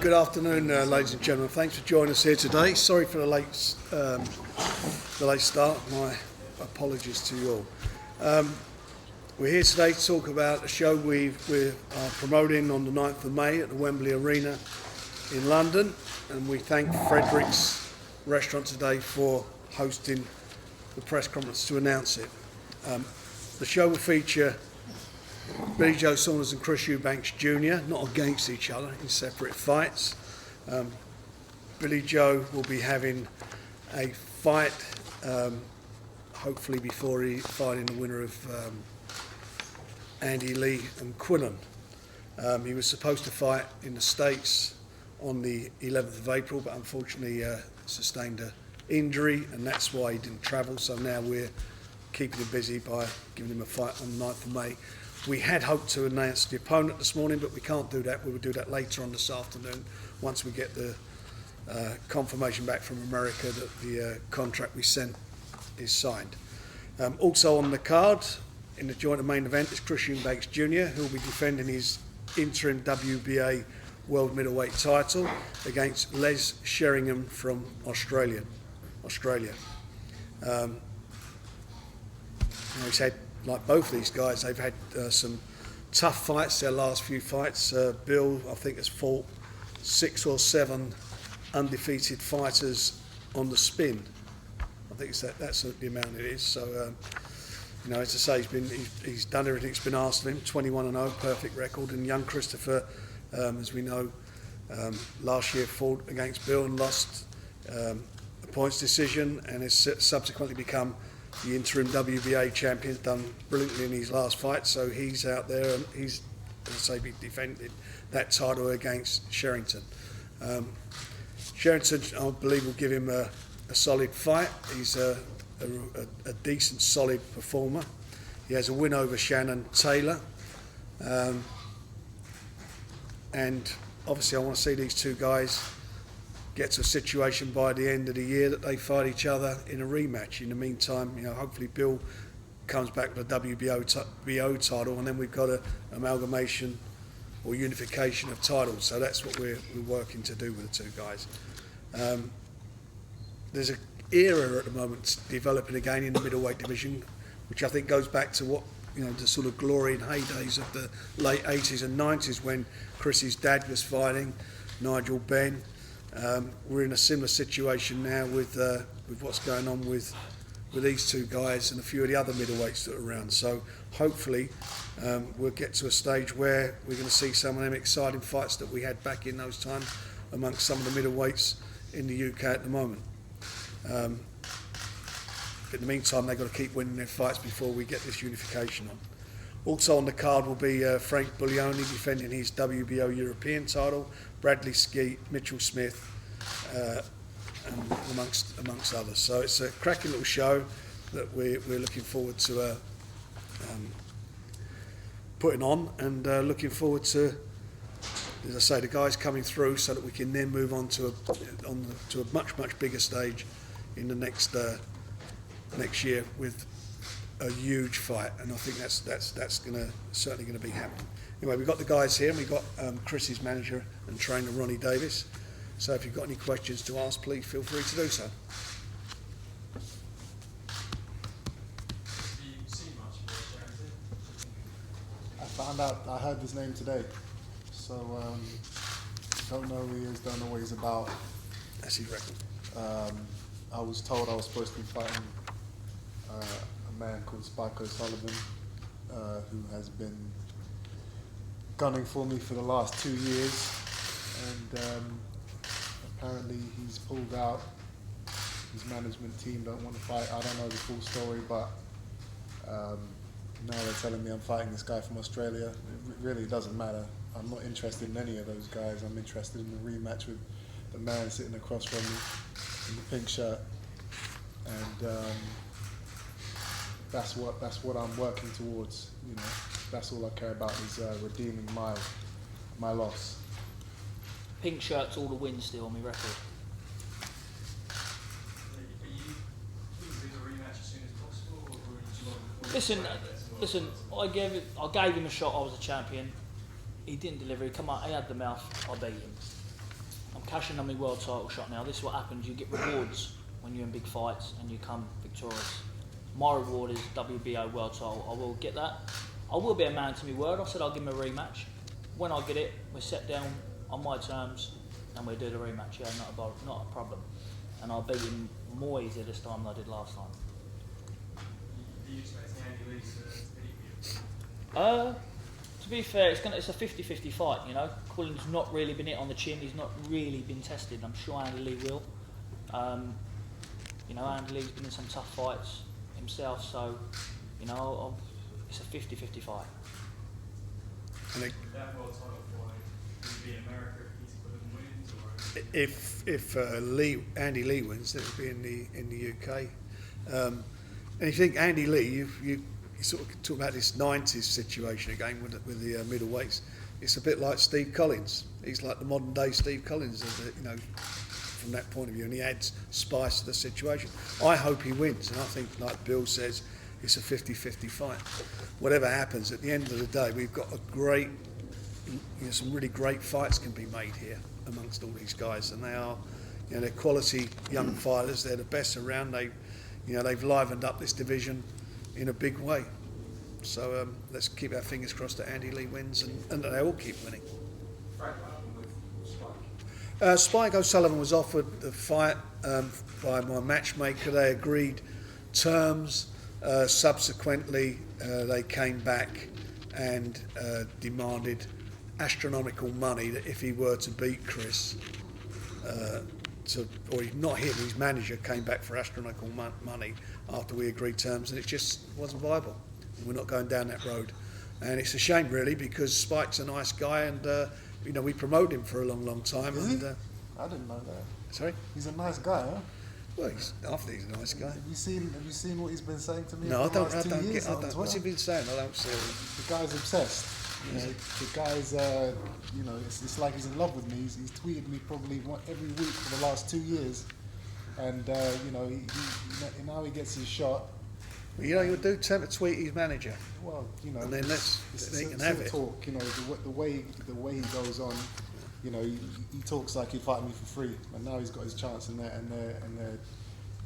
Good afternoon, ladies and gentlemen. Thanks for joining us here today. Sorry for the late start. My apologies to you all. We're here today to talk about a show we're promoting on the 9th of May at the Wembley Arena in London, and we thank Frederick's Restaurant today for hosting the press conference to announce it. The show will feature Billy Joe Saunders and Chris Eubank Jr., not against each other, in separate fights. Billy Joe will be having a fight, hopefully before he fighting the winner of Andy Lee and Quillen. He was supposed to fight in the States on the 11th of April, but unfortunately sustained an injury, and that's why he didn't travel. So now we're keeping him busy by giving him a fight on the 9th of May. We had hoped to announce the opponent this morning, but we can't do that. We will do that later on this afternoon once we get the confirmation back from America that the contract we sent is signed. Also on the card, in the joint main event, is Chris Eubank Jr., who will be defending his interim WBA World Middleweight title against Les Sheringham from Australia. He's had, like both of these guys, they've had some tough fights, their last few fights. Bill, I think, has fought 6 or 7 undefeated fighters on the spin. I think that's the amount it is. So, as I say, he's done everything that's been asked of him. 21-0, perfect record. And young Christopher, as we know, last year fought against Bill and lost a points decision, and has subsequently become the interim WBA champion, done brilliantly in his last fight. So he's out there and he's, as I say, defended that title against Sherrington. Sherrington, I believe, will give him a solid fight. He's a decent, solid performer. He has a win over Shannon Taylor. And obviously I want to see these two guys get to a situation by the end of the year that they fight each other in a rematch. In the meantime, hopefully Bill comes back with a WBO title, and then we've got an amalgamation or unification of titles. So that's what we're working to do with the two guys. There's an era at the moment developing again in the middleweight division, which I think goes back to what, the sort of glory and heydays of the late 80s and 90s when Chris's dad was fighting, Nigel Benn. We're in a similar situation now with what's going on with these two guys and a few of the other middleweights that are around. So hopefully we'll get to a stage where we're going to see some of them exciting fights that we had back in those times amongst some of the middleweights in the UK at the moment. In the meantime, they've got to keep winning their fights before we get this unification on. Also on the card will be Frank Buglioni defending his WBO European title, Bradley Skeet, Mitchell Smith, and amongst others. So it's a cracking little show that we're looking forward to putting on, and looking forward to, as I say, the guys coming through so that we can then move on to a much bigger stage in the next year with a huge fight, and I think that's certainly going to be happening. Anyway, we've got the guys here, and we've got Chris's manager and trainer Ronnie Davis. So if you've got any questions to ask, please feel free to do so. I heard his name today, so don't know who he is, don't know what he's about. That's his record. I was told I was supposed to be fighting a man called Spike O'Sullivan, who has been gunning for me for the last 2 years, and apparently he's pulled out. His management team don't want to fight. I don't know the full story, but now they're telling me I'm fighting this guy from Australia. It really doesn't matter. I'm not interested in any of those guys. I'm interested in the rematch with the man sitting across from me in the pink shirt, and that's what I'm working towards. That's all I care about is redeeming my loss. Pink shirt's all the wins still on my record. Are you do the rematch as soon as possible, or would you want? Listen. I gave him a shot. I was a champion. He didn't deliver. He had the mouth. I beat him. cashing on my world title shot now. This is what happens. You get rewards when you're in big fights and you come victorious. My reward is WBO world title. I will get that. I will be a man to my word. I said I'll give him a rematch. When I get it, we sit down on my terms and we do the rematch. Yeah, not a problem. And I'll beat him more easy this time than I did last time. Are you expecting Andy Lee to beat you? To be fair, it's a 50-50 fight, you know. Quillen's not really been hit on the chin. He's not really been tested. I'm sure Andy Lee will. You know, Andy Lee's been in some tough fights himself, so, you know, it's a 50-50 fight. And That world title fight would be America if he's wins, or Andy Lee wins, it would be in the UK. And you think Andy Lee, you sort of talk about this 90s situation again with the middleweights. It's a bit like Steve Collins. He's like the modern day Steve Collins, you know, from that point of view, and he adds spice to the situation. I hope he wins, and I think, like Bill says, it's a 50-50 fight. Whatever happens, at the end of the day, we've got a great, you know, some really great fights can be made here amongst all these guys, and they are, you know, they're quality young fighters. They're the best around. They've livened up this division in a big way. So let's keep our fingers crossed that Andy Lee wins and they all keep winning. Frank, what happened with Spike? Spike O'Sullivan was offered the fight by my matchmaker. They agreed terms. Subsequently, they came back and demanded astronomical money that if he were to beat Chris, or not him, his manager came back for astronomical money after we agreed terms, and it just wasn't viable. We're not going down that road, and it's a shame really, because Spike's a nice guy, and you know, we promoted him for a long time. Is and he? I didn't know that. Sorry? He's a nice guy, huh? Well, I think he's a nice guy. Have you seen what he's been saying to me? No, I for the don't. last 2 years on What's Twitter? he been saying? I don't see it. The guy's obsessed. You know, the guy's, you know, it's like he's in love with me. He's tweeted me probably every week for the last 2 years, and you know, now he gets his shot. Well, you know, you'll do tend to tweet his manager, Well, you know, and then they can have it. Talk, you know, the way he goes on. You know, he talks like he'd fight me for free, and now he's got his chance, and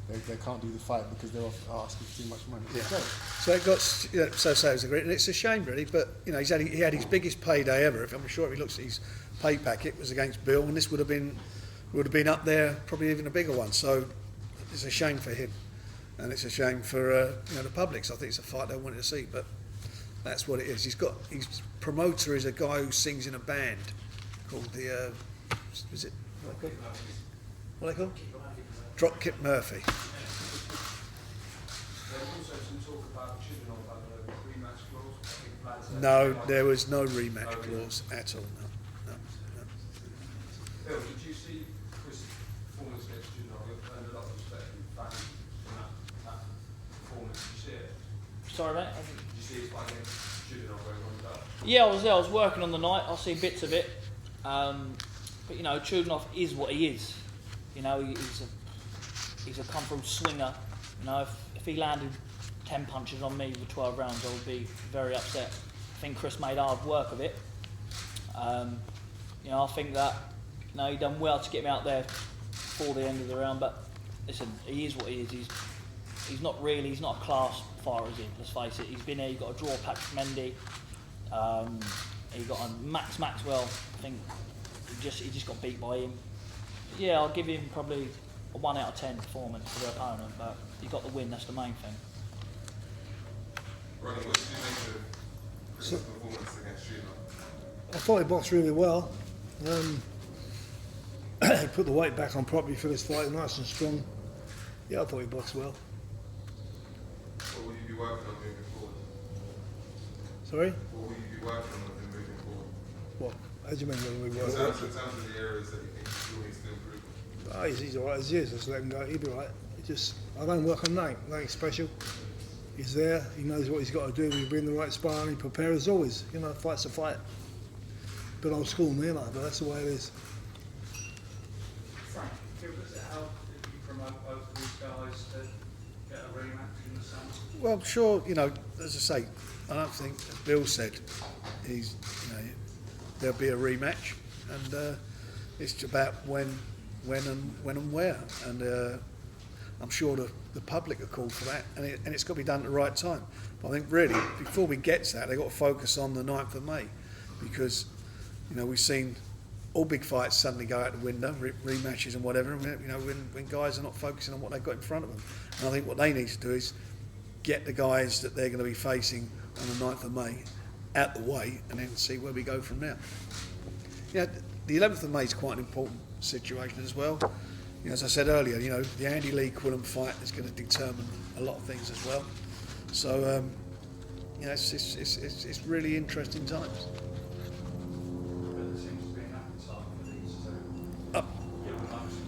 they can't do the fight because they're asking for too much money. Yeah. Okay. So it got, you know, so was agreed, and it's a shame really. But you know, he had his biggest payday ever. If I'm sure if he looks at his pay packet, it was against Bill, and this would have been up there, probably even a bigger one. So it's a shame for him, and it's a shame for you know, the public. So I think it's a fight they wanted to see, but that's what it is. His promoter is a guy who sings in a band called the is it what they called? Dropkick Murphy. There was also some talk about Juvenile about the rematch clause. I think Vlad said No, like- there was no rematch clause at all. No. Bill, did you see Chris' performance against Juvenile? You earned a lot of respect and fans from that performance. Did you see it? Sorry, mate. Did you see his fight against Juvenile where he won the belt? Yeah, I was there. I was working on the night. I see bits of it. But you know, Chudinov is what he is. You know, he's a come-from swinger. You know, if he landed 10 punches on me with 12 rounds, I would be very upset. I think Chris made hard work of it. You know, I think that, you know, he done well to get me out there before the end of the round. But listen, he is what he is. He's not a class fighter, is he? Let's face it. He's been there. He got a draw, Patrick Mendy. He got on Max Maxwell. I think he just got beat by him. Yeah, I'll give him probably a 1 out of 10 performance for the opponent, but he got the win. That's the main thing. Ronnie, what did you make of Chris's performance against Juvenile? I thought he boxed really well. He put the weight back on properly for this fight, nice and strong. Yeah, I thought he boxed well. What will you be working on moving forward? Sorry? What will you be working on with him moving forward? What? How do you mean when we In work? terms of the areas that you think he still needs to improve on? Oh, he's alright as he is, just let him go, he'll be right. I don't work on nothing special. He's there, he knows what he's got to do, he'll be in the right spot, and he prepares as always. You know, fight's a fight. Bit old school me, like, but that's the way it is. Frank, does it help if you promote both of these guys to get a rematch in the summer? Well, sure. You know, as I say, I don't think, as Bill said, there'll be a rematch, and It's about when and where. And I'm sure the public are called for that, and it's got to be done at the right time. But I think really, before we get to that, they've got to focus on the 9th of May, because we've seen all big fights suddenly go out the window, rematches and whatever. When guys are not focusing on what they've got in front of them. And I think what they need to do is get the guys that they're going to be facing on the 9th of May out the way, and then see where we go from there. The 11th of May is quite an important situation as well. As I said earlier, the Andy Lee-Quillen fight is going to determine a lot of things as well. So, it's really interesting times. There seems to be an appetite for these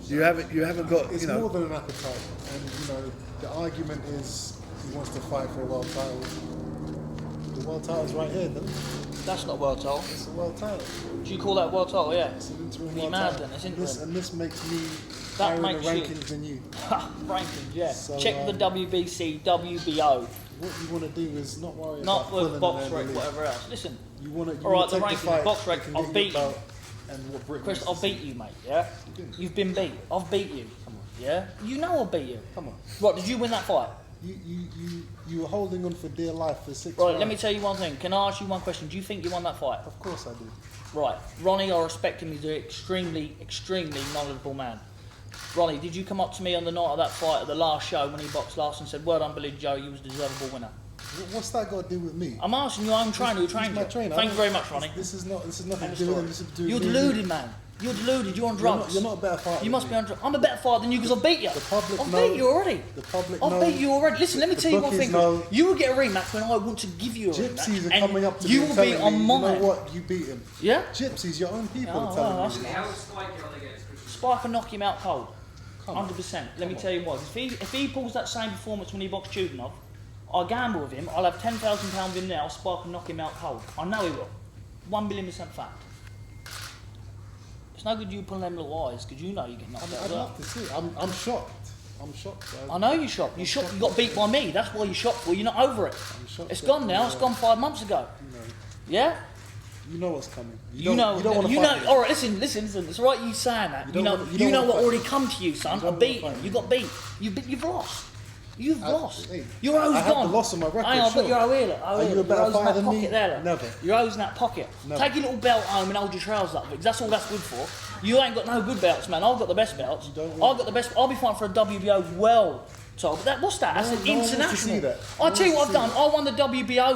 two. You haven't got. It's more than an appetite, and the argument is he wants to fight for a world title. The world title's right here, then. That's not world title. It's a world title. Do you call that world title? Yeah. It's an interim You world mad title. then? It's interim. And this makes me That higher in the makes you- rankings than you. Rankings, yeah. So, Check the WBC, WBO, What you want to do is not worry not about with Quillen box and rec, Andy Lee. whatever else. Listen, You want to All right, the take ranking, fight, box rec, you can I'll get beat your you. belt and what Britain Chris, wants I'll to beat see. you, mate. Yeah. You didn't. You've been beat. I've beat you. Come on, Yeah. You know I'll beat you. come on. Right? Did you win that fight? You were holding on for dear life for 6 Right. rounds. Let me tell you one thing. Can I ask you one question? Do you think you won that fight? Of course I do. Right. Ronnie, I respect him. He's an extremely, extremely knowledgeable man. Ronnie, did you come up to me on the night of that fight at the last show when he boxed last and said, "Well done, Billy Joe, you was a deservable winner"? What's that got to do with me? I'm asking you. I'm trainer who He's trained my you. trainer. Thank you very much, Ronnie. This is nothing End of to do with story. him. This is to do You're with me. deluded, man. You're deluded. You're on drugs. You're not a better fighter. You must be than on drugs. I'm a better fighter than you because I beat you. The public I've know- beat you already. The public I've know. beat you already. Listen, let me The tell you one bookies thing. know. You will get a rematch when I want to give you a rematch. Gypsies are and coming up to you me will telling be me, on you mine. know what, you beat him. Yeah? Gypsies, your own people Oh, are telling well, me. that's- How is Spike on against Chris? Spike and knock him out cold. Come on. 100%. Let me tell you what. If he pulls that same performance when he boxed Chudanov, I gamble with him. I'll have £10,000 in now. Spike and knock him out cold. I know he will. 1,000,000,000% fact. It's no good you pulling them little eyes because you know you get knocked out. I'd as well. love to see it. I'm shocked. I'm shocked. I know you're shocked. You're shocked. You got beat by me. That's why you're shocked. Well, you're not over it. I'm shocked. It's that, gone now. It's gone 5 months ago. Yeah. You know what's coming. You know. You don't want to You fight know. me. All right. Listen. It's all right. You saying that. You You don't know. wanna- you You don't know wanna what fight already me. come to you, son. You don't I beat wanna you. fight You me. got beat. You've lost. You've lost. Hey, Your O's I have gone. the loss on my record, Hang on, sure. but your O here. Are you a better Your O's in fighter that than pocket me? there. Look. Never. Your O's in that pocket. Never. Take your little belt home and hold your trousers up because that's all that's good for. You ain't got no good belts, man. I've got the best belts. You don't I've got the best. I'll be fighting for a WBO well. So, but what's that? That's No an one wants to international. see that. No I'll one tell you what wants I've to done. see I won the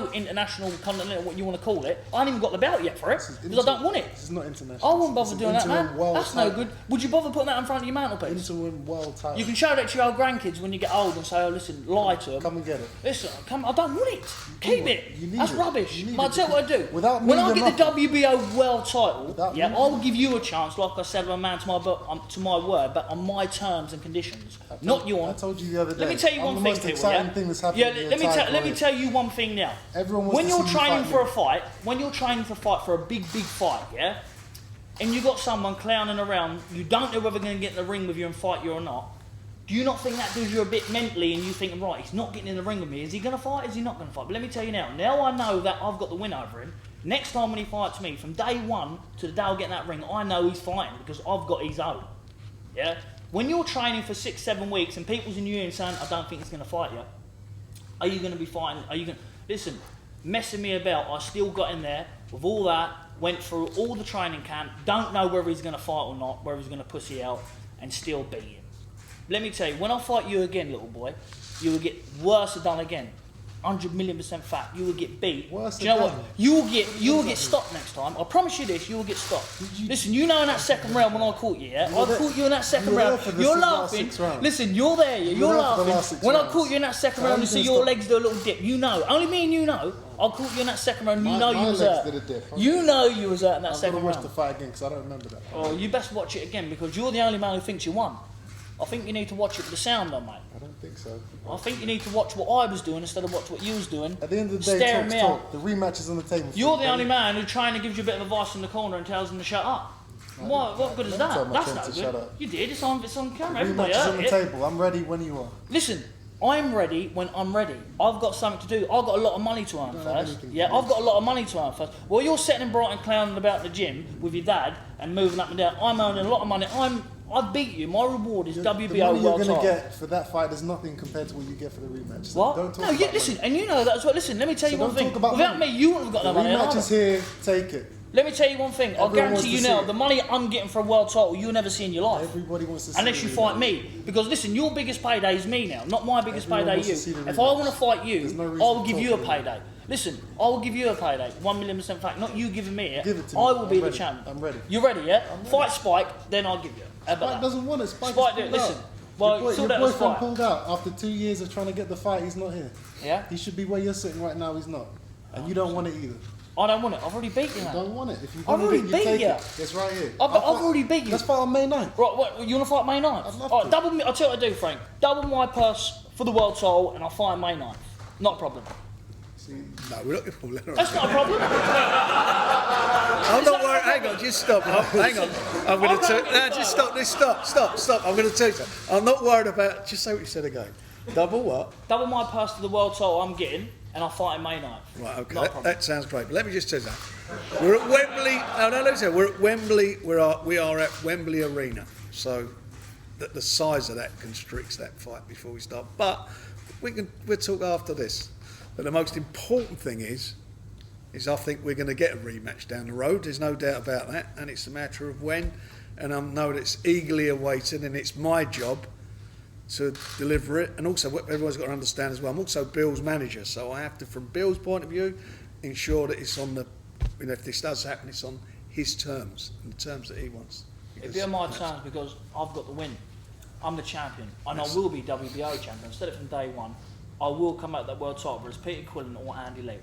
WBO International Continental, what you want to call it. I ain't even got the belt yet for it This is because I don't want it. This is not international. I wouldn't This bother is doing that, interim man. world That's no title. good. Would you bother putting that in front of your mantelpiece? Interim world title. You can show that to your old grandkids when you get old and say, "Oh, listen, lie to them." Come and get it. Listen, come. I don't want it. Keep it. You need That's it. rubbish. You need But I'll it tell you what I do. without me, when I you're get the nothing. WBO world title, Without yeah, me. I will give you a chance, like I said, my man, to my word, but on my terms and conditions, not yours. I told you the other day. Let me tell you I'm one the thing, most people. exciting Yeah, thing that's happened yeah. in the Let me entire career. tell you one thing now. Everyone wants when to you're see you training fight for me. a fight, when you're training for a big fight, yeah, and you got someone clowning around, you don't know whether they're going to get in the ring with you and fight you or not. Do you not think that does you a bit mentally and you think, right, he's not getting in the ring with me, is he going to fight, is he not going to fight? But let me tell you now I know that I've got the win over him. Next time when he fights me, from day one to the day I'll get in that ring, I know he's fighting because I've got his own. Yeah? When you're training for 6-7 weeks and people's in your ear saying, I don't think he's going to fight you, are you going to be fighting? Are you going to... Listen, messing me about, I still got in there with all that, went through all the training camp, don't know whether he's going to fight or not, whether he's going to pussy out, and still beat him. Let me tell you, when I fight you again, little boy, you will get worse done again. 100,000,000% fact. You will get beat. Worse Do you know what? again? You will get stopped next time. I promise you this. You will get stopped. Listen, you know in that second round when I caught you, yeah, I there- caught you in that second you were there round. for the You're last laughing. 6 rounds. Listen, you're there. Yeah, You you're were there for the laughing. last 6 When I rounds. caught you in that second So round, you I'm see gonna your stop. legs do a little dip. You know. Only me and you know. I caught you in that second round. You My- know you my was legs hurt. did a dip. You know you was hurt in that I'm going second to watch round. the fight again because I don't remember that. Oh, you best watch it again because you're the only man who thinks you won. I think you need to watch it with the sound on, mate. I don't think so. I think you need to watch what I was doing instead of watch what you was doing. At the end of the day, Staring talk's me talk. out. The rematch is on the table. for You're you, the baby. only man who trying to give you a bit of advice in the corner and tells them to shut up. What good is never that? told my That's friend no to good. shut up. You did. It's on camera. The Everybody rematch is on heard the it. table. I'm ready when you are. Listen, I'm ready when I'm ready. I've got something to do. I've got a lot of money to earn don't have first. anything to Yeah, do. I've got a lot of money to earn first. While you're sitting in Brighton clowning about the gym with your dad and moving up and down, I'm earning a lot of money. I beat you. My reward is The WBO money you're world going to title. get for that fight is nothing compared to what you get for the rematch. So What? Don't talk No, about yeah, listen, money. and you know that as well. Listen, let me tell So you one don't thing. talk about Without money. me, you wouldn't have got The that money. rematch either. is here. Take it. Let me tell you one thing. I Everyone guarantee wants you to now, see it. the money I'm getting for a world title, you'll never see in your life. Everybody wants to see Unless the you fight rematch. me. Because listen, your biggest payday is me now, not my biggest Everyone payday wants to you. see the If I rematch. want to fight you, There's no reason I will to give talk you a about it. payday. Listen, I will give you a payday. 1,000,000% fact. Not you giving me it. Give it to me. I will be I'm the ready. champion. I'm ready. You ready, yeah? I'm ready. Fight Spike, then I'll give you it. How about Spike that? doesn't want it. Spike Spike, is pulled listen, out. well, your sort out this boyfriend fight. pulled out after 2 years of trying to get the fight. He's not here. Yeah? He should be where you're sitting right now. He's not, and you don't want it either. I don't want it. I've already beat you, You man. don't want it. If you I've want already it, you beat take you. it. It's right here. I've already beat you. Let's fight on May 9th. Right, what, you want to fight May 9th? I'd love Alright, to. double me. I'll tell you what I do, Frank. Double my purse for the world title and I'll fight May 9th. Not a problem. See, No, we're not going to That's not a problem. I'm not worried. Hang on, just stop. Hang on. I'm going to tell. No, just stop. Stop. I'm going to tell you something. I'm not worried about. Just say what you said again. Double what? Double my purse for the world title I'm getting and I'll fight in May 9th. Right. Okay. Not a problem. That sounds great. But let me just tell you that we're at Wembley. No. Listen. We're at Wembley. We are at Wembley Arena. So the size of that constricts that fight before we start. But we'll talk after this. But the most important thing is I think we're going to get a rematch down the road. There's no doubt about that, and it's a matter of when. And I know that it's eagerly awaited, and it's my job to deliver it. And also, what everyone's got to understand as well, I'm also Bill's manager, so I have to, from Bill's point of view, ensure that it's on the, if this does happen, it's on his terms, and the terms that he wants. It'd be on my terms because I've got the win. I'm the champion, and I will be WBO champion. Instead of from day one, I will come out that world title, whether it's Peter Quillen or Andy Lee.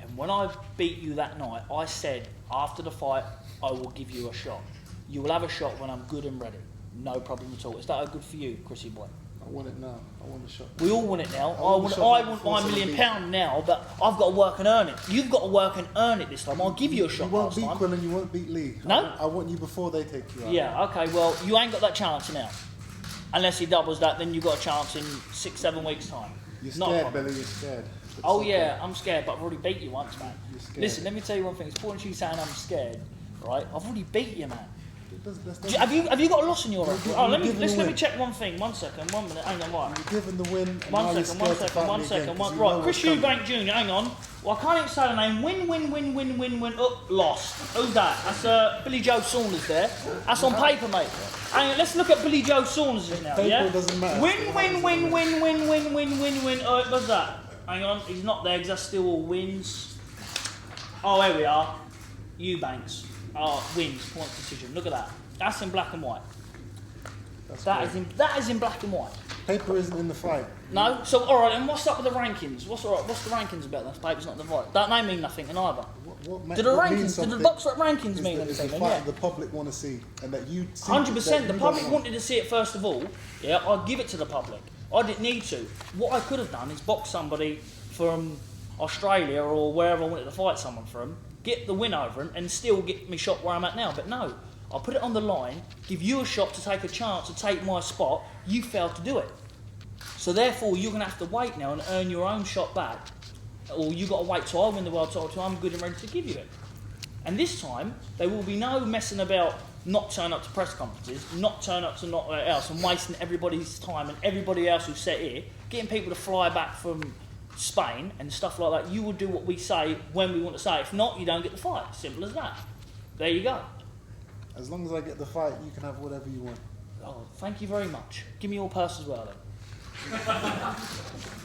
And when I beat you that night, I said, after the fight, I will give you a shot. You will have a shot when I'm good and ready. No problem at all. Is that good for you, Chrissy boy? I want it now. I want the shot. We all want it now. I want want the shot my before £1 million celebration. now, but I've got to work and earn it. You've got to work and earn it this time. I'll give you a You shot won't last beat time. Quillen. You won't beat Lee. No? I want you before they take you out. Yeah, okay, well, you ain't got that chance now. Unless he doubles that, then you've got a chance in 6-7 weeks' time. You're Not a scared, problem. Billy. You're scared. It's Oh okay. yeah, I'm scared, but I've already beat you once, man. You're scared. Listen, let me tell you one thing. It's important you saying I'm scared, right? I've already beat you, man. Have you got a loss in your record? Oh, let me check one thing. 1 second, 1 minute. Hang on, right. You're given the win. And One now you're second, scared one to second, fight one me second, again, one. 'cause you know Right, Chris what's coming. Eubank Jr. Hang on. Well, I can't even say the name. Win. Oh, lost. Who's that? That's Billy Joe Saunders there. That's on paper, mate. Hang on, let's look at Billy Joe Saunders now. Paper Yeah. doesn't matter. Win. Oh, what's that? Hang on, he's not there because that's still all wins. Oh, here we are. Eubanks. Oh, wins, points decision. Look at that. That's in black and white. That is in black and white. Paper isn't in the fight. No? So, alright, and what's up with the rankings? What's the rankings about? That paper's not the fight. That name mean nothing in either. Do the rankings, do the box rep rankings mean Is anything? the Then, fight the public want to see, and that you see 100%. The that you public don't want. wanted to see it first of all. Yeah, I'd give it to the public. I didn't need to. What I could have done is box somebody from Australia or wherever I wanted to fight someone from, get the win over him, and still get me shot where I'm at now. But no, I put it on the line, give you a shot to take a chance to take my spot. You failed to do it. So therefore, you're going to have to wait now and earn your own shot back. Or you've got to wait till I win the world title, till I'm good and ready to give you it. And this time, there will be no messing about not turning up to press conferences, not turning up to not else, and wasting everybody's time and everybody else who's sat here, getting people to fly back from Spain and stuff like that. You will do what we say when we want to say. If not, you don't get the fight. Simple as that. There you go. As long as I get the fight, you can have whatever you want. Oh, thank you very much. Give me your purse as well, then.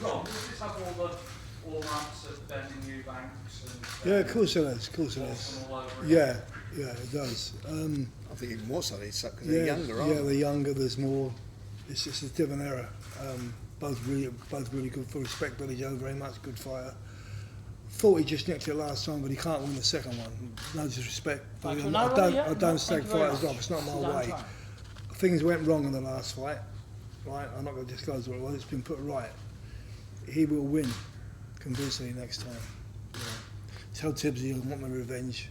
Ron, does this have all the all-ramps of bending Eubanks and... Yeah, of course it is. Of course it is. all over it? Yeah, it does. I think even more so, because they're younger, aren't yeah, they? they're younger. There's more. It's just a different era. Both really good. For respect, Billy Joe very much good fighter. Thought he just nicked it last time, but he can't win the second one. No disrespect. Thank you. I No, don't. yeah, I no, don't thank stag you very fighters much. off. It's not my Don't way. try. Things went wrong in the last fight. Right, I'm not going to disclose what it was. It's been put right. He will win convincingly next time. You know. Tell Tibbs he'll want my revenge,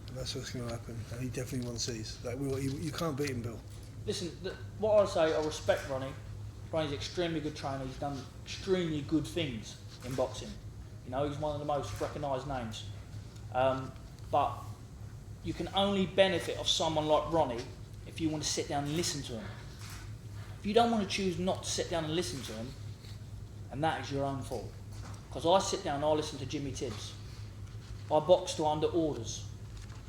and that's what's going to happen. And he definitely wants these. Like, you can't beat him, Bill. Listen, what I say, I respect Ronnie. Ronnie's an extremely good trainer. He's done extremely good things in boxing. You know, he's one of the most recognised names. But you can only benefit off someone like Ronnie if you want to sit down and listen to him. If you don't want to choose not to sit down and listen to him, and that is your own fault. Because I sit down and I listen to Jimmy Tibbs. I box to under orders.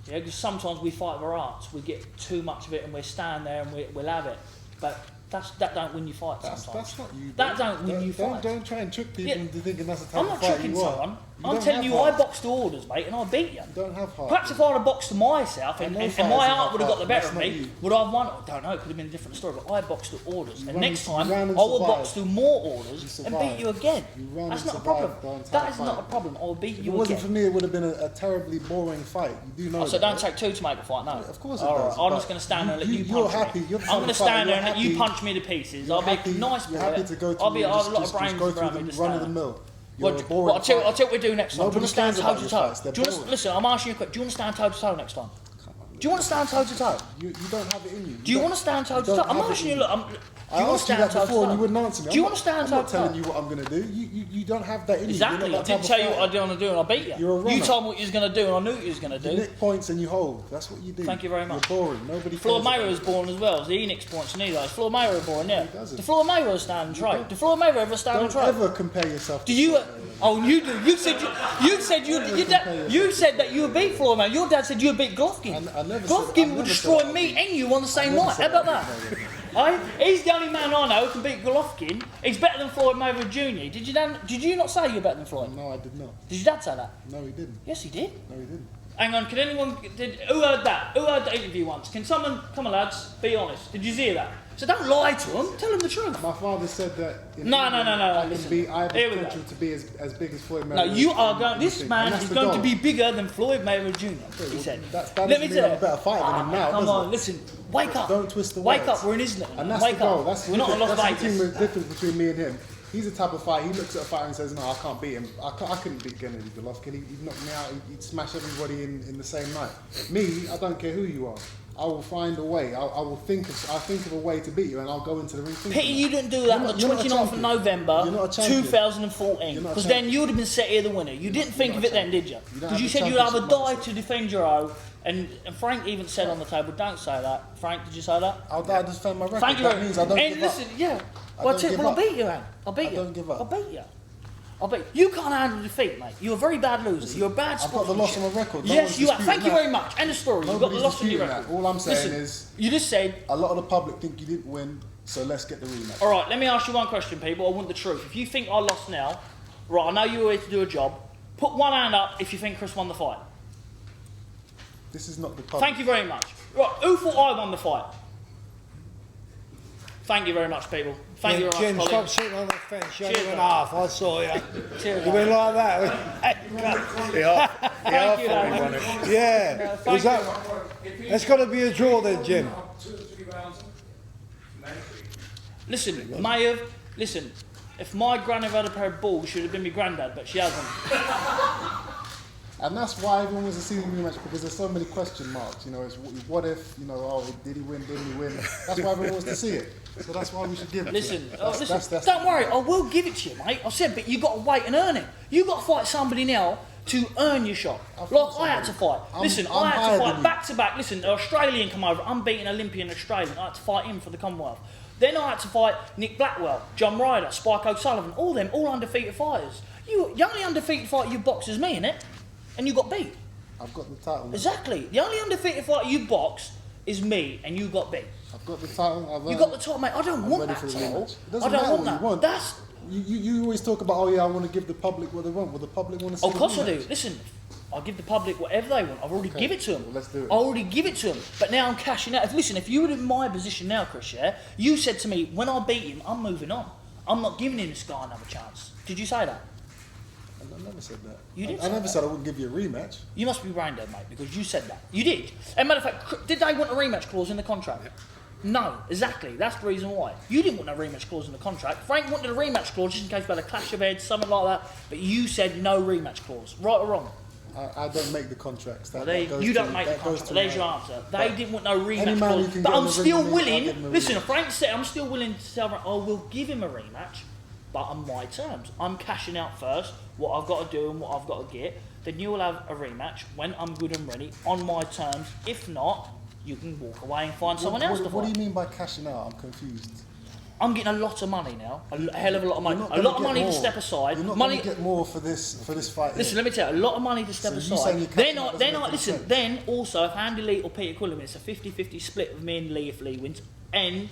Yeah, because sometimes we fight with our hearts. We get too much of it and we stand there and we'll have it. But that don't win you fights sometimes. That's not you. That don't win you fights. Don't try and trick people Yeah. into thinking that's the type I'm of not fight tricking you are. someone. You I'm don't telling have you, heart. I box to orders, mate, and I beat you. You don't have heart. Perhaps if I'd have boxed to myself and I know my fighters heart have would have got the heart, better that's of not me, you. would I have won? I don't know, it could have been a different story, but I boxed to orders. You And ran next and- time, you I ran and will survived. box to more You orders and survived. beat you again. You ran That's and not a survived problem. the entire That is not a fight. problem. I will beat If you it wasn't again. for me, it would have been a terribly boring fight. You do know So that. don't right? take two to make a fight, no. Of course it All does, right, I'm but just going to stand there and let you you're punch happy, me. you're the I'm going to type of fighter, stand there and you're let you happy- punch me to pieces. You're I'll be happy- nice boy. You're happy to go I'll be through I'll have a lot of just brains go around me. through Just the run of stand the there. mill. You're Well, a boring I'll tell you fighter. what we do next time. Do you Nobody want to stand cares about toe to your toe? fights, they're Do you want to boring. listen? I'm asking you a question. Do you want to stand toe to toe next time? Do you want to stand toe to toe? You don't have it in you. Do you want to stand toe to toe? don't I'm have it asking in you. Look, do you I want to asked you stand that toe to before and toe? you wouldn't answer me. Do you want to stand I'm toe not to telling toe? you what I'm going to do. You don't have that in you. Exactly. You're I not that didn't type tell of you what I fighter. did want to do and I beat you. You're a runner. You told me what you was going to do and I knew what you was going to You do. nick points and you hold. That's what you do. Thank you very much. You're boring. Nobody Floyd cares about Mayweather's born as well. The Enix points and those. Floyd Mayweather born, yeah. He doesn't. Do Floyd Mayweather stand and trade? Do Floyd Mayweather ever stand and Don't trade? ever compare yourself Do to you? Floyd Mayweather. Oh, you do. You said you said that you would beat Floyd Mayweather. Your dad said you would beat Golovkin. I never said- I Golovkin never would said destroy I'd me beat- and you on the same never night. How said about I'd that? beat Mayweather. He's the only man I know who can beat Golovkin. He's better than Floyd Mayweather Jr. Did you not say you're better than Floyd? No, I did not. Did your dad say that? No, he didn't. Yes, he did. No, he didn't. Hang on, who heard that? Who heard the interview once? Can someone, come on lads, be honest. Did you hear that? So don't lie to them, tell them the truth. My father said that. in No, England, I listen. have the Here we go. potential to be as big as Floyd Mayweather. No, you are in going, this boxing. man And that's is the going to goal. be bigger than Floyd Mayweather Jr., he said. That Let doesn't me mean tell I'm you. a better fighter than him now, Come does on, it? listen, wake up. Don't twist the Wake words. up, we're in Islington. And that's Wake the goal. up. That's We're not in Las that's Vegas. the difference between me and him. He's the type of fighter, he looks at a fighter and says, no, I can't beat him. I couldn't beat Gennady Golovkin. He'd knock me out, he'd smash everybody in the same night. Me, I don't care who you are. I will find a way. I'll think of a way to beat you and I'll go into the ring thinking Pity that. you didn't do that on the You're not a 29th of champion. November You're not a champion. 2014. You're not a Because then champion. you would have been set here the winner. You didn't think of it then, did you? don't Because have you the said you'd either championship die mindset. to defend your own. And Frank even said on the table, don't say that. Frank, did you say that? I'll die to defend my record. Thank you That very means much. I don't And give listen, up. yeah. I Well, don't give I'll up. beat you, man. I'll beat I you. don't give up. I'll beat you. I'll beat you. You can't handle defeat, mate. You're a very bad loser. You're a bad I've got the loss on my record. No Yes, one's you have. disputing Thank you that. very much. End of story. You've got the Nobody's loss on your disputing record. that. All I'm saying Listen, is you just said, a lot of the public think you didn't win, so let's get the rematch. all right, let me ask you one question, people. I want the truth. If you think I lost now, right, I know you were here to do a job. Put one hand up if you think Chris won the fight. This is not the public. Thank you very much. Right, who thought I won the fight? Thank you very much, people. Thank you very Jim, much, stop colleagues. sitting on the fence. You Cheers, only went mate. half. I saw you. Cheers, You mate. went like that. Thank you, Larry. Yeah. Thank Was that? It's got to be a draw then, Jim. Listen, may have. Listen, if my granddad had a pair of balls, she'd have been my granddad, but she hasn't. And that's why everyone wants to see the rematch, because there's so many question marks. You know, it's what if, you know, oh, did he win, didn't he win? That's why everyone wants to see it. So that's why we should give it Listen, to him. listen. Don't worry, I will give it to you, mate. I said, but you got to wait and earn it. You got to fight somebody now to earn your shot. Like I had to fight. Listen, I had to higher than fight you. back to back. Listen, an Australian come over, unbeaten Olympian Australian. I had to fight him for the Commonwealth. Then I had to fight Nick Blackwell, John Ryder, Spike O'Sullivan, all them, all undefeated fighters. The only undefeated fighter you box is me, innit? And you got beat. I've got the title. Exactly. The only undefeated fighter you box is me, and you got beat. I've got the title. You got the title, mate. I don't I'm want ready that for the title. rematch. It I doesn't don't matter want what that. you want. That's. You always talk about, oh yeah, I want to give the public what they want. Well, the public want to see Of the course I rematch. do. Listen, I'll give the public whatever they want. I've already Okay, give it to them. well, let's do it. I already give it to them. But now I'm cashing out. Listen, if you were in my position now, Chris, yeah, you said to me, when I beat him, I'm moving on. I'm not giving him this guy another chance. Did you say that? I never said that. You did I say never that. said I wouldn't give you a rematch. You must be brain dead, mate, because you said that. You did. As a matter of fact, did they want a rematch clause in the contract? No, exactly. That's the reason why. You didn't want a rematch clause in the contract. Frank wanted a rematch clause just in case we had a clash of heads, something like that. But you said no rematch clause. Right or wrong? I don't make the contracts. Well, That goes you don't to- make the that goes contract. to There's my- your answer. They but didn't want no any rematch man who clause. can But get I'm in the still ring with me, I'll willing. give him a Listen, rematch. Frank said I'm still willing to tell him I will give him a rematch, but on my terms. I'm cashing out first. What I've got to do and what I've got to get. Then you will have a rematch when I'm good and ready on my terms. If not, you can walk away and find someone else to What do fight. you mean by cashing out? I'm confused. I'm getting a lot of money now. A hell of a lot of money. You're not A gonna lot of get money to more. step aside. You're not Money. going to get more for this fight. Listen, let me tell you, a lot of money to step So you saying aside. you're Then, cashing out then, doesn't make listen. sense. Then also, if Andy Lee or Peter Quillen, it's a 50-50 split with me and Lee if Lee wins, and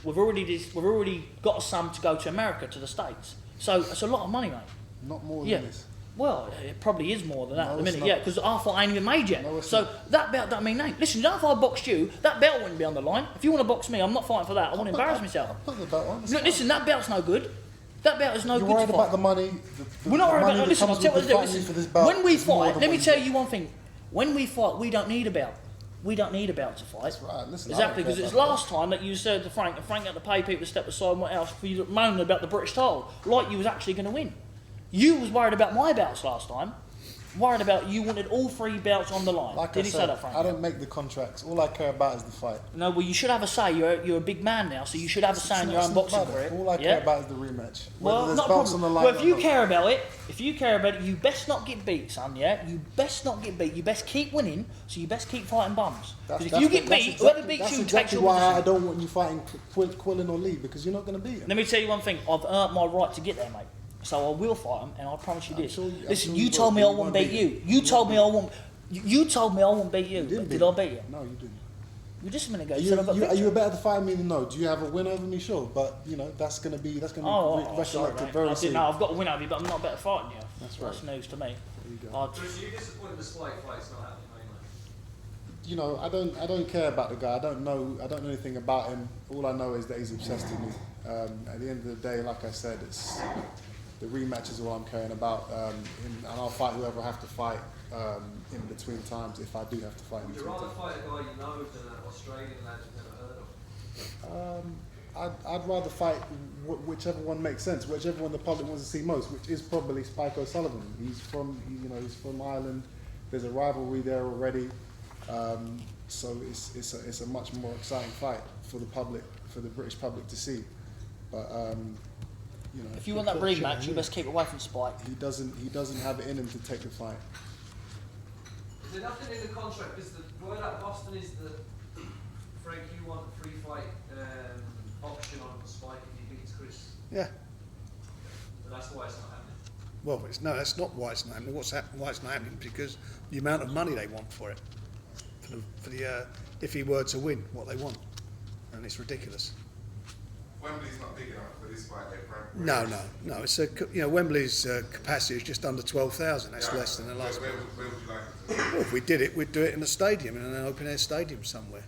we've already got a sum to go to America, to the States. So it's a lot of money, mate. Not more Yeah. than this. Well, it probably is more than that No, at the it's minute, not. yeah, because our fight ain't even made yet. No, it's so not. that belt don't mean nothing. Listen, you know, if I boxed you, that belt wouldn't be on the line. If you want to box me, I'm not fighting for that. I want to embarrass myself. I'll put the belt on. it's Look, fine. listen, that belt's no good. That belt is no You're good worried to about fight. the money. We're not worried money about. that Listen, I'll comes tell you what with to do. fighting Listen, for this belt when we is more fight, than let me what tell you you one thing. When we fight, we don't need a belt. We don't need a belt to fight. That's right. Listen, I Exactly, don't care because it's about last time that you said to Frank, and Frank had to pay people to step aside and what else for you to moan about the British title, like you was actually going to win. You was worried about my belts last time. Worried about you wanted all 3 belts on the line. Like Did I he said, say that, Frank? I don't make the contracts. All I care about is the fight. No, well, you should have a say. You're a big man now, so you should have a say in your It's own not boxing about it. career. All I yeah? care about is the rematch. Well, Whether there's not a belts on problem. the line Well, if or you not. care about it, you best not get beat, son. Yeah, you best not get beat. You best keep winning. So you best keep fighting bums. Because if you get beat, whoever beats you takes exactly your why I position. don't want you fighting Quillen or Lee, because you're not going to beat him. Let me tell you one thing. I've earned my right to get there, mate. So I will fight them, and I promise you this. I'm Listen, sure you you told will, me but I you won't won't beat beat you. him. You told me I won't. You told me I won't beat you. didn't Did beat I him. beat you? No, you didn't. You just a minute ago. Are You said I've got you victory. a better fighter than me than no? Do you have a win over me? Sure, but you know that's going to be Oh, sorry, recollected mate. very I soon. didn't know. I've got a win over you, but I'm not better fighting you. That's That's right. news to me. There you go. Chris, are you disappointed the Spike fight's not happening, mate? You know, I don't care about the guy. I don't know anything about him. All I know is that he's obsessed with me. At the end of the day, like I said, it's the rematch is all I'm caring about. And I'll fight whoever I have to fight in between times if I do have to fight in Would you between rather times. fight a guy you know than an Australian lad you've never heard of? I'd rather fight whichever one makes sense, whichever one the public wants to see most, which is probably Spike O'Sullivan. He's from Ireland. There's a rivalry there already, so it's a much more exciting fight for the public, for the British public to see. But you know, If you want that rematch, you best keep away from Spike. he doesn't have it in him to take the fight. Is there nothing in the contract? Because the word out of Boston is that Frank, you want a free fight option on Spike if he beats Chris. Yeah. But that's why it's not happening. Well, that's not why it's not happening. Why it's not happening? Because the amount of money they want for it, if he were to win, what they want, and it's ridiculous. Wembley's not big enough for this fight, Frank. No. It's Wembley's capacity is just under 12,000. That's less than the last one. Where would you like it to? Well, if we did it, we'd do it in a stadium, in an open air stadium somewhere.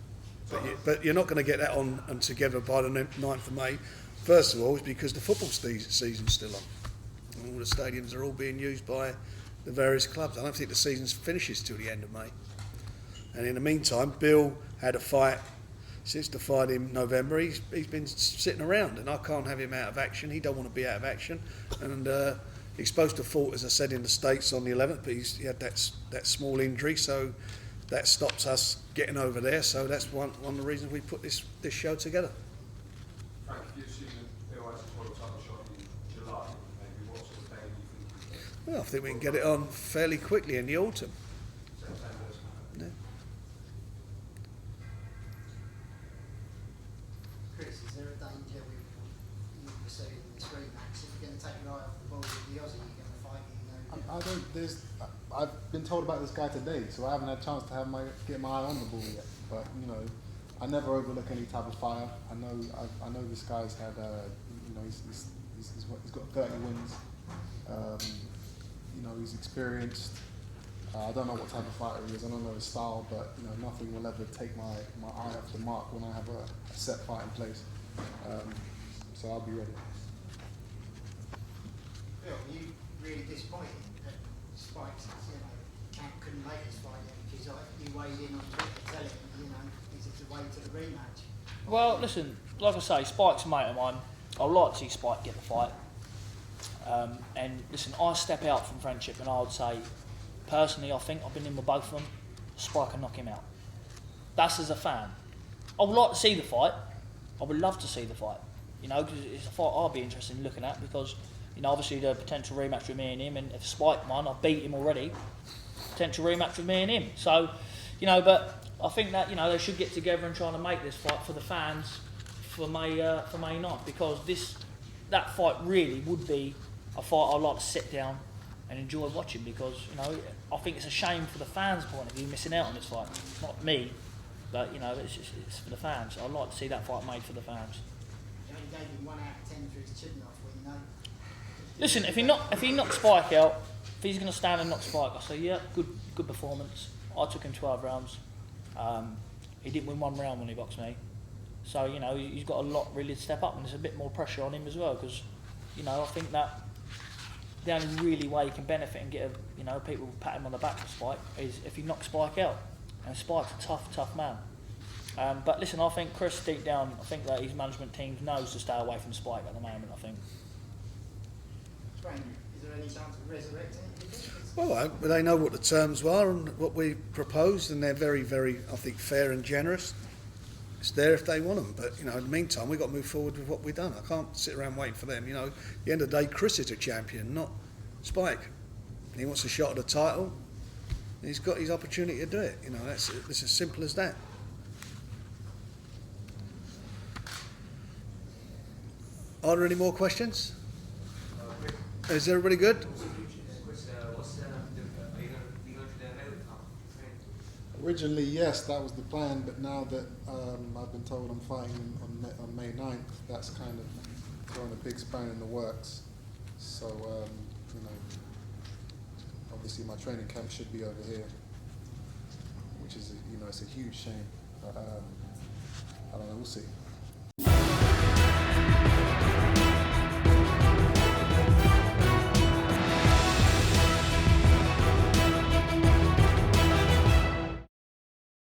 But you're not going to get that on and together by the 9th of May. First of all, it's because the football season's still on. And all the stadiums are all being used by the various clubs. I don't think the season finishes till the end of May. And in the meantime, Bill had a fight. Since the fight in November, he's been sitting around, and I can't have him out of action. He don't want to be out of action, and he's supposed to have fought, as I said, in the States on the 11th, but he had that small injury, so that stops us getting over there. So that's one of the reasons we put this show together. Frank, if you assume that Bill has a world title shot in July, maybe what sort of day do you think? Well, I think we can get it on fairly quickly in the autumn. September? Yeah. Chris, is there a danger with you pursuing this rematch? If you're going to take your eye off the ball with the Aussie, you're going to fight him, I've been told about this guy today, so I haven't had a chance to get my eye on the ball yet. But you know, I never overlook any type of fighter. I know this guy's had he's got 30 wins. You know, he's experienced. I don't know what type of fighter he is. I don't know his style, but you know, nothing will ever take my eye off the mark when I have a set fight in place. So I'll be ready. Bill, are you really disappointed that Spike's, camp couldn't make this fight yet because you weighed in on Twitter telling him, is it the way to the rematch? Well, listen, like I say, Spike's a mate of mine. I'd like to see Spike get the fight. And listen, I step out from friendship and I would say, personally, I think I've been in with both of them. Spike and knock him out. That's as a fan. I would like to see the fight. I would love to see the fight. You know, because it's a fight I'd be interested in looking at because, you know, obviously the potential rematch with me and him, and if Spike won, I beat him already. Potential rematch with me and him. So, you know, but I think that, you know, they should get together and try to make this fight for the fans for May 9th, because that fight really would be a fight I'd like to sit down and enjoy watching, because, you know, I think it's a shame for the fans' point of view missing out on this fight. Not me, but, you know, it's for the fans. I'd like to see that fight made for the fans. You only gave him 1 out of 10 for his chin off, you know. Listen, if he knocks Spike out, if he's going to stand and knock Spike, I say, yeah, good performance. I took him 12 rounds. He didn't win 1 round when he boxed me. So, you know, he's got a lot really to step up, and there's a bit more pressure on him as well, because, you know, I think that the only really way he can benefit and get, you know, people pat him on the back for Spike is if he knocks Spike out. And Spike's a tough man. But listen, I think Chris, deep down, I think that his management team knows to stay away from Spike at the moment, I think. Dwayne, is there any chance of resurrecting it, do you think? Well, they know what the terms were and what we proposed, and they're very, very, I think, fair and generous. It's there if they want them, but, you know, in the meantime, we've got to move forward with what we've done. I can't sit around waiting for them. You know, at the end of the day, Chris is a champion, not Spike. He wants a shot at the title. He's got his opportunity to do it. You know, it's as simple as that. Are there any more questions? Is everybody good? Originally, yes, that was the plan, but now that I've been told I'm fighting on May 9th, that's kind of throwing a big spanner in the works. So, you know, obviously my training camp should be over here, which is, you know, it's a huge shame. But, I don't know, we'll see.